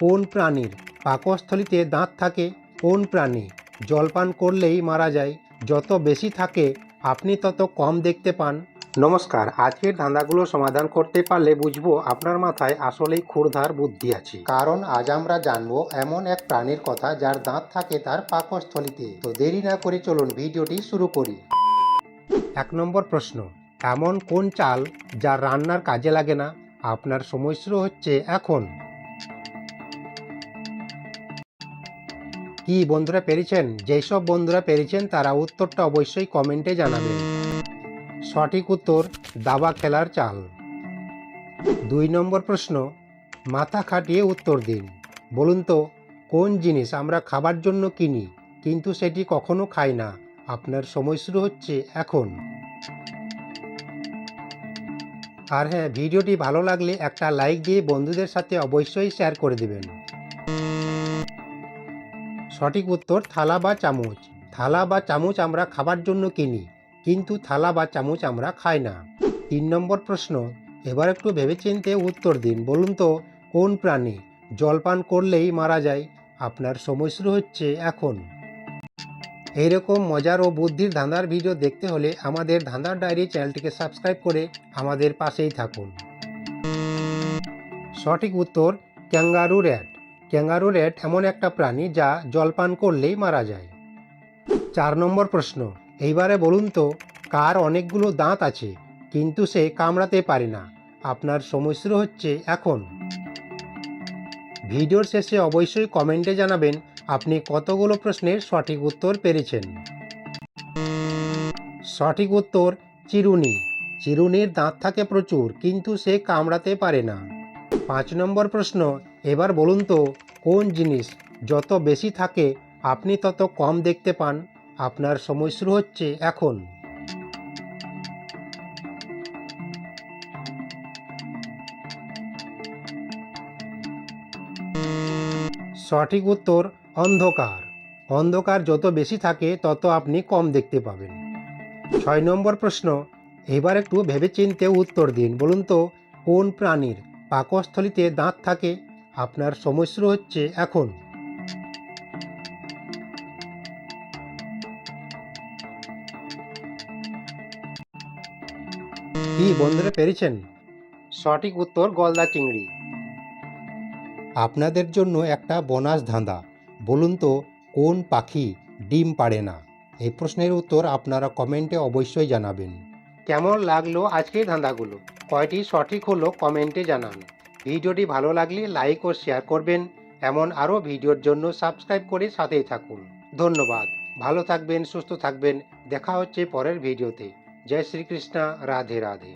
কোন প্রাণীর পাকস্থলীতে দাঁত থাকে? কোন প্রাণী জলপান করলেই মারা যায়? যত বেশি থাকে আপনি তত কম দেখতে পান। নমস্কার, আজকের ধাঁধাগুলো সমাধান করতে পারলে বুঝবো আপনার মাথায় আসলেই ক্ষুরধার বুদ্ধি আছে। কারণ আজ আমরা জানবো এমন এক প্রাণীর কথা যার দাঁত থাকে তার পাকস্থলীতে। তো দেরি না করে চলুন ভিডিওটি শুরু করি। 1 নম্বর প্রশ্ন, এমন কোন চাল যা রান্নার কাজে লাগে না? আপনার সময় শুরু হচ্ছে এখন। কি বন্ধুরা পেরেছেন? যেসব বন্ধুরা পেরেছেন তারা উত্তরটা অবশ্যই কমেন্টে জানাবেন। সঠিক উত্তর দাবা খেলার চাল। 2 নম্বর প্রশ্ন, মাথা খাটিয়ে উত্তর দিন। বলুন তো কোন জিনিস আমরা খাবার জন্য কিনি কিন্তু সেটি কখনো খাই না? আপনার সময় শুরু হচ্ছে এখন। আর হ্যাঁ, ভিডিওটি ভালো লাগলে একটা লাইক দিয়ে বন্ধুদের সাথে অবশ্যই শেয়ার করে দেবেন। সঠিক উত্তর থালা বা চামচ। থালা বা চামচ আমরা খাবার জন্য কিনি কিন্তু থালা বা চামচ আমরা খাই না। 3 নম্বর প্রশ্ন, এবার একটু ভেবেচিন্তে উত্তর দিন। বলুন তো কোন প্রাণী জলপান করলেই মারা যায়? আপনার সময় শুরু হচ্ছে এখন। এইরকম মজার ও বুদ্ধির ধাঁধার ভিডিও দেখতে হলে আমাদের ধাঁধার ডায়েরি চ্যানেলটিকে সাবস্ক্রাইব করে আমাদের পাশেই থাকুন। সঠিক উত্তর ক্যাঙ্গারু র্যাট। ক্যাঙ্গারু র্যাট এমন একটা প্রাণী যা জলপান করলেই মারা যায়। 4 নম্বর প্রশ্ন, এইবারে বলুন তো কার অনেকগুলো দাঁত আছে কিন্তু সে কামড়াতে পারে না? আপনার সময় শুরু হচ্ছে এখন। ভিডিওর শেষে অবশ্যই কমেন্টে জানাবেন আপনি কতগুলো প্রশ্নের সঠিক উত্তর পেরেছেন। সঠিক উত্তর চিরুনি। চিরুনির দাঁত থাকে প্রচুর কিন্তু সে কামড়াতে পারে না। 5 নম্বর প্রশ্ন, এবার বলুন তো কোন জিনিস যত বেশি থাকে আপনি তত কম দেখতে পান? আপনার সময় শুরু হচ্ছে এখন। সঠিক উত্তর অন্ধকার। অন্ধকার যত বেশি থাকে তত আপনি কম দেখতে পাবেন। 6 নম্বর প্রশ্ন, এবার একটু ভেবেচিন্তে উত্তর দিন। বলুন তো কোন প্রাণীর পাকস্থলীতে দাঁত থাকে? আপনার সময় শুরু হচ্ছে এখন। কি বন্ধুরা পেরেছেন? সঠিক উত্তর গলদা চিংড়ি। আপনাদের জন্য একটা বোনাস ধাঁধা। বলুন তো কোন পাখি ডিম পাড়ে না? এই প্রশ্নের উত্তর আপনারা কমেন্টে অবশ্যই জানাবেন। কেমন লাগলো আজকের ধাঁধাগুলো? কয়টি সঠিক হলো কমেন্টে জানান। ভিডিওটি ভালো লাগলে লাইক ও শেয়ার করবেন। এমন আরও ভিডিওর জন্য সাবস্ক্রাইব করে সাথেই থাকুন। ধন্যবাদ। ভালো থাকবেন, সুস্থ থাকবেন। দেখা হচ্ছে পরের ভিডিওতে। জয় শ্রীকৃষ্ণ, রাধে রাধে।